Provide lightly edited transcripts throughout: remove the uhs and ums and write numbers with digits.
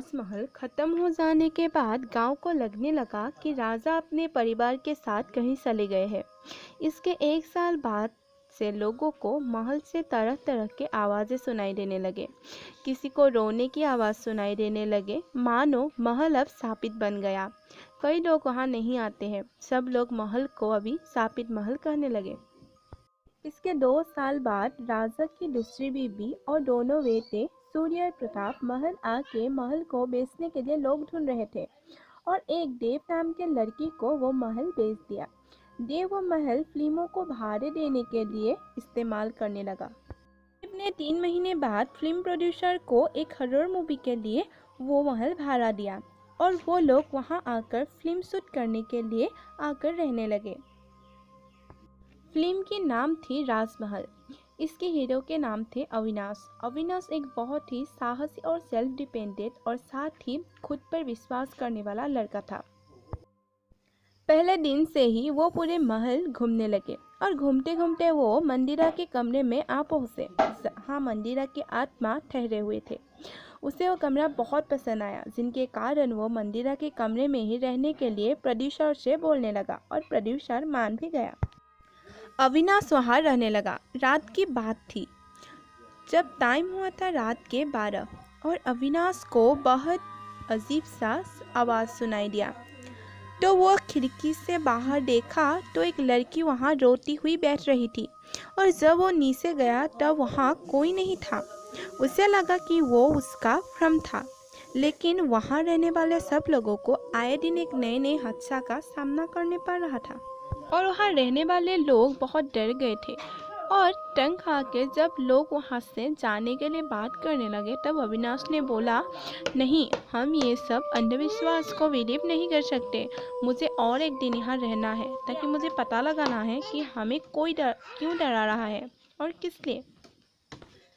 राजमहल खत्म हो जाने के बाद गांव को लगने लगा कि राजा अपने परिवार के साथ कहीं चले गए हैं। इसके एक साल बाद से लोगों को महल से तरह तरह के आवाज़ें सुनाई देने लगे। किसी को रोने की आवाज़ सुनाई देने लगे, मानो महल अब शापित बन गया। कई लोग वहां नहीं आते हैं, सब लोग महल को अभी शापित महल कहने लगे। इसके 2 साल बाद राजा की दूसरी बीवी और दोनों बेटे सूर्य और प्रताप महल आके महल को बेचने के लिए लोग ढूंढ रहे थे और एक देव नाम के लड़की को वो महल बेच दिया। देव वो महल फिल्मों को भाड़े देने के लिए इस्तेमाल करने लगा। देव ने 3 महीने बाद फिल्म प्रोड्यूसर को एक हॉरर मूवी के लिए वो महल भाड़ा दिया और वो लोग वहां आकर फिल्म शूट करने के लिए आकर रहने लगे। फिल्म की नाम थी राजमहल। इसके हीरो के नाम थे अविनाश। अविनाश एक बहुत ही साहसी और सेल्फ डिपेंडेंट और साथ ही खुद पर विश्वास करने वाला लड़का था। पहले दिन से ही वो पूरे महल घूमने लगे और घूमते घूमते वो मंदिरा के कमरे में आ पहुंचे। हाँ, मंदिरा की आत्मा ठहरे हुए थे। उसे वो कमरा बहुत पसंद आया, जिनके कारण वो मंदिरा के कमरे में ही रहने के लिए प्रोड्यूसर से बोलने लगा और प्रोड्यूसर मान भी गया। अविनाश वहाँ रहने लगा। रात की बात थी, जब टाइम हुआ था रात के 12 और अविनाश को बहुत अजीब सा आवाज़ सुनाई दिया। तो वो खिड़की से बाहर देखा तो एक लड़की वहाँ रोती हुई बैठ रही थी और जब वो नीचे गया तब वहाँ कोई नहीं था। उसे लगा कि वो उसका भ्रम था, लेकिन वहाँ रहने वाले सब लोगों को आए दिन एक नए नए हादसा का सामना करने पड़ रहा था और वहाँ रहने वाले लोग बहुत डर गए थे और तंग खा के जब लोग वहाँ से जाने के लिए बात करने लगे तब अविनाश ने बोला, नहीं, हम ये सब अंधविश्वास को बिलीव नहीं कर सकते। मुझे और एक दिन यहाँ रहना है ताकि मुझे पता लगाना है कि हमें कोई क्यों डरा रहा है और किस लिए।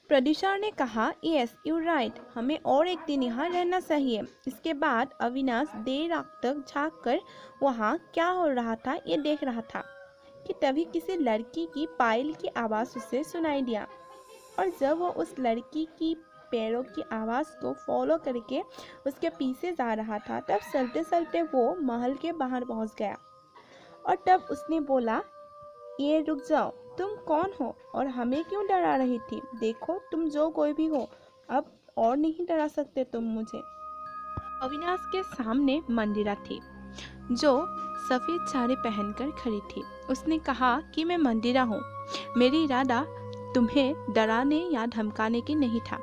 प्रोड्यूसर ने कहा, यस यू राइट, हमें और एक दिन यहाँ रहना चाहिए। इसके बाद अविनाश देर रात तक झाँक कर वहाँ क्या हो रहा था ये देख रहा था कि तभी किसी लड़की की पायल की आवाज़ उसे सुनाई दिया और जब वो उस लड़की की पैरों की आवाज़ को फॉलो करके उसके पीछे जा रहा था तब चलते चलते वो महल के बाहर पहुंच गया और तब उसने बोला, ये रुक जाओ, तुम कौन हो और हमें क्यों डरा रही थी? देखो, तुम जो कोई भी हो, अब और नहीं डरा सकते तुम मुझे। अविनाश के सामने मंदिरा थी जो सफ़ेद साड़ी पहनकर खड़ी थी। उसने कहा कि मैं मंदिरा हूँ। मेरी इरादा तुम्हें डराने या धमकाने की नहीं था।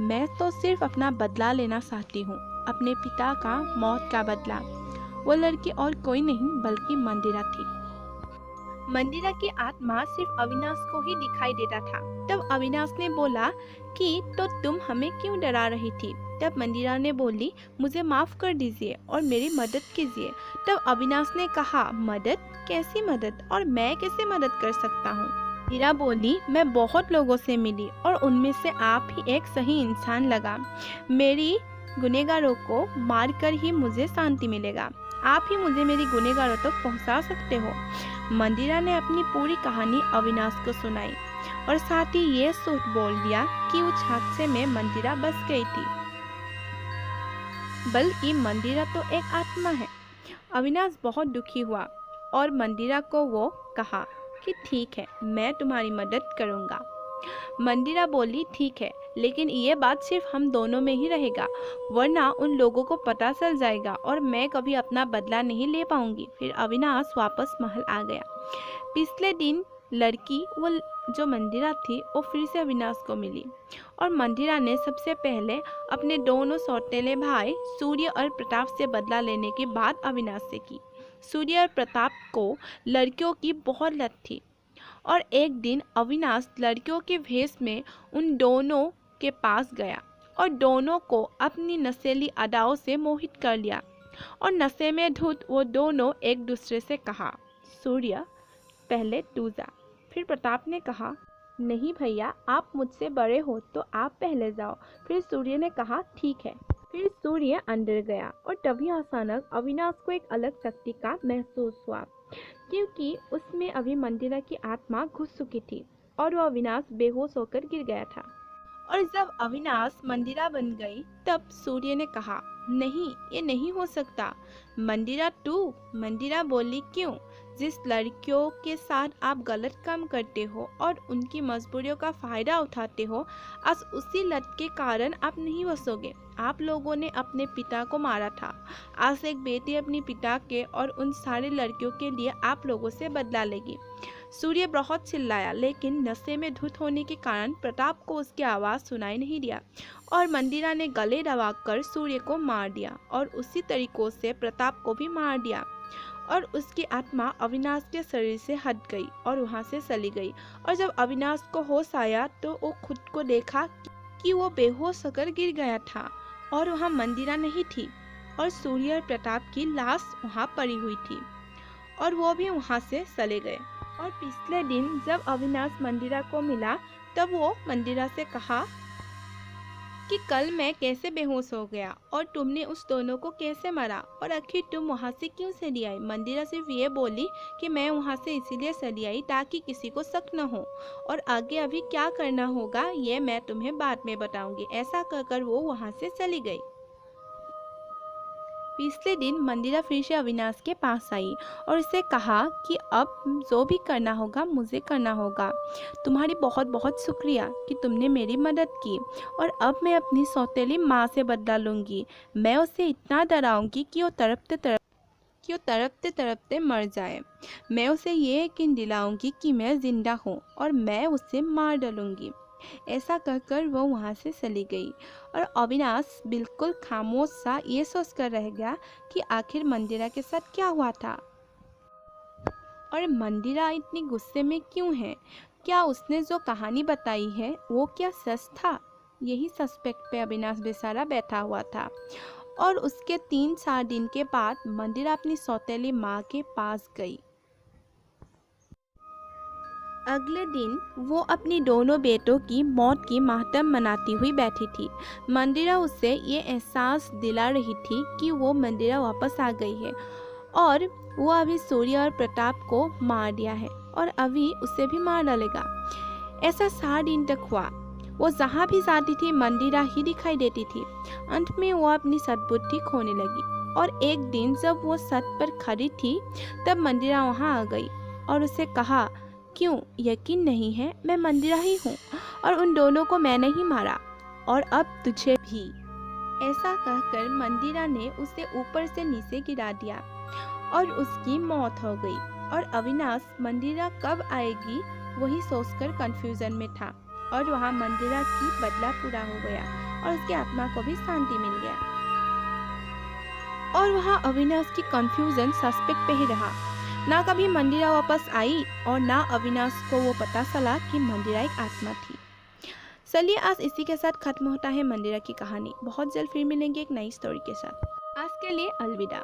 मैं तो सिर्फ अपना बदला लेना चाहती हूँ, अपने पिता का मौत का बदला। वो लड़की और कोई नहीं बल्कि मंदिरा थी। मंदिरा की आत्मा सिर्फ अविनाश को ही दिखाई देता था। तब अविनाश ने बोला कि तो तुम हमें क्यों डरा रही थी? तब मंदिरा ने बोली, मुझे माफ़ कर दीजिए और मेरी मदद कीजिए। तब अविनाश ने कहा, मदद? कैसी मदद और मैं कैसे मदद कर सकता हूँ? मंदिरा बोली, मैं बहुत लोगों से मिली और उनमें से आप ही एक सही इंसान लगा। मेरी गुनहगारों को मारकर ही मुझे शांति मिलेगा। आप ही मुझे मेरी गुनहगारों तक पहुँचा सकते हो। मंदिरा ने अपनी पूरी कहानी अविनाश को सुनाई और साथ ही ये सोच बोल दिया कि उस हादसे में मंदिरा बच गई थी, बल्कि मंदिरा तो एक आत्मा है। अविनाश बहुत दुखी हुआ और मंदिरा को वो कहा कि ठीक है, मैं तुम्हारी मदद करूँगा। मंदिरा बोली, ठीक है, लेकिन ये बात सिर्फ हम दोनों में ही रहेगा, वरना उन लोगों को पता चल जाएगा और मैं कभी अपना बदला नहीं ले पाऊंगी। फिर अविनाश वापस महल आ गया। पिछले दिन लड़की वो जो मंदिरा थी वो फिर से अविनाश को मिली और मंदिरा ने सबसे पहले अपने दोनों सौतेले भाई सूर्य और प्रताप से बदला लेने की बात अविनाश से की। सूर्य और प्रताप को लड़कियों की बहुत लत थी और एक दिन अविनाश लड़कियों के भेष में उन दोनों के पास गया और दोनों को अपनी नशीली अदाओं से मोहित कर लिया और नशे में धुत वो दोनों एक दूसरे से कहा, सूर्य पहले तू जा। फिर प्रताप ने कहा, नहीं भैया, आप मुझसे बड़े हो तो आप पहले जाओ। फिर सूर्य ने कहा, ठीक है। फिर सूर्य अंदर गया और तभी अचानक अविनाश को एक अलग शक्ति का महसूस हुआ, क्योंकि उसमें अभी मंदिरा की आत्मा घुस चुकी थी और वह अविनाश बेहोश होकर गिर गया था और जब अविनाश मंदिरा बन गई तब सूर्य ने कहा, नहीं, ये नहीं हो सकता। मंदिरा तू? मंदिरा बोली, क्यों? जिस लड़कियों के साथ आप गलत काम करते हो और उनकी मजबूरियों का फायदा उठाते हो, आज उसी लत के कारण आप नहीं बसोगे। आप लोगों ने अपने पिता को मारा था। आज एक बेटी अपने पिता के और उन सारी लड़कियों के लिए आप लोगों से बदला लेगी। सूर्य बहुत चिल्लाया, लेकिन नशे में धुत होने के कारण प्रताप को उसकी आवाज़ सुनाई नहीं दिया और मंदिरा ने गले दबाकर सूर्य को मार दिया और उसी तरीकों से प्रताप को भी मार दिया और उसकी आत्मा अविनाश के शरीर से हट गई और वहां से चली गई। और जब अविनाश को होश आया तो वो खुद को देखा कि वो बेहोश होकर गिर गया था और वहां मंदिरा नहीं थी और सूर्य और प्रताप की लाश वहां पड़ी हुई थी और वो भी वहां से चले गए। और पिछले दिन जब अविनाश मंदिरा को मिला तब वो मंदिरा से कहा कि कल मैं कैसे बेहोश हो गया और तुमने उस दोनों को कैसे मारा और आखिर तुम वहाँ से क्यों चली आई। मंदिरा सिर्फ ये बोली कि मैं वहाँ से इसीलिए चली आई ताकि किसी को शक न हो और आगे अभी क्या करना होगा ये मैं तुम्हें बाद में बताऊंगी। ऐसा कहकर वो वहाँ से चली गई। पिछले दिन मंदिरा फिर से अविनाश के पास आई और उसे कहा कि अब जो भी करना होगा मुझे करना होगा। तुम्हारी बहुत बहुत शुक्रिया कि तुमने मेरी मदद की और अब मैं अपनी सौतेली माँ से बदला लूँगी। मैं उसे इतना डराऊंगी कि वो तड़पते तड़पते मर जाए। मैं उसे ये यकीन दिलाऊंगी कि मैं जिंदा हूँ और मैं उसे मार डालूंगी। ऐसा कहकर वो वहाँ से चली गई और अविनाश बिल्कुल खामोश सा ये सोचकर रह गया कि आखिर मंदिरा के साथ क्या हुआ था और मंदिरा इतनी गुस्से में क्यों है। क्या उसने जो कहानी बताई है वो क्या सच था? यही सस्पेक्ट पे अविनाश बेचारा बैठा हुआ था। और उसके 3-4 दिन के बाद मंदिरा अपनी सौतेली माँ के पास गई। अगले दिन वो अपनी दोनों बेटों की मौत की मातम मनाती हुई बैठी थी। मंदिरा उसे ये एहसास दिला रही थी कि वो मंदिरा वापस आ गई है और वो अभी सूर्य और प्रताप को मार दिया है और अभी उसे भी मार डालेगा। ऐसा 7 दिन तक हुआ। वो जहाँ भी जाती थी मंदिरा ही दिखाई देती थी। अंत में वो अपनी सद्बुद्धि खोने लगी और एक दिन जब वो छत पर खड़ी थी तब मंदिरा वहाँ आ गई और उसे कहा, क्यों यकीन नहीं है? मैं मंदिरा ही हूँ और उन दोनों को मैंने ही मारा और अब तुझे भी। ऐसा कहकर मंदिरा ने उसे ऊपर से नीचे गिरा दिया और उसकी मौत हो गई। और अविनाश मंदिरा कब आएगी वही सोचकर कंफ्यूजन में था और वहाँ मंदिरा की बदला पूरा हो गया और उसकी आत्मा को भी शांति मिल गया। और वहाँ अविनाश की कंफ्यूजन सस्पेक्ट पे ही रहा। ना कभी मंदिरा वापस आई और ना अविनाश को वो पता चला कि मंदिरा एक आत्मा थी। चलिए आज इसी के साथ खत्म होता है मंदिरा की कहानी। बहुत जल्द फिर मिलेंगे एक नई स्टोरी के साथ। आज के लिए अलविदा।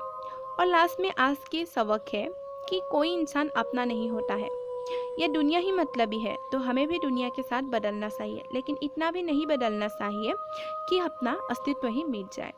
और लास्ट में आज की सबक है कि कोई इंसान अपना नहीं होता है। यह दुनिया ही मतलबी है तो हमें भी दुनिया के साथ बदलना चाहिए, लेकिन इतना भी नहीं बदलना चाहिए कि अपना अस्तित्व ही मिट जाए।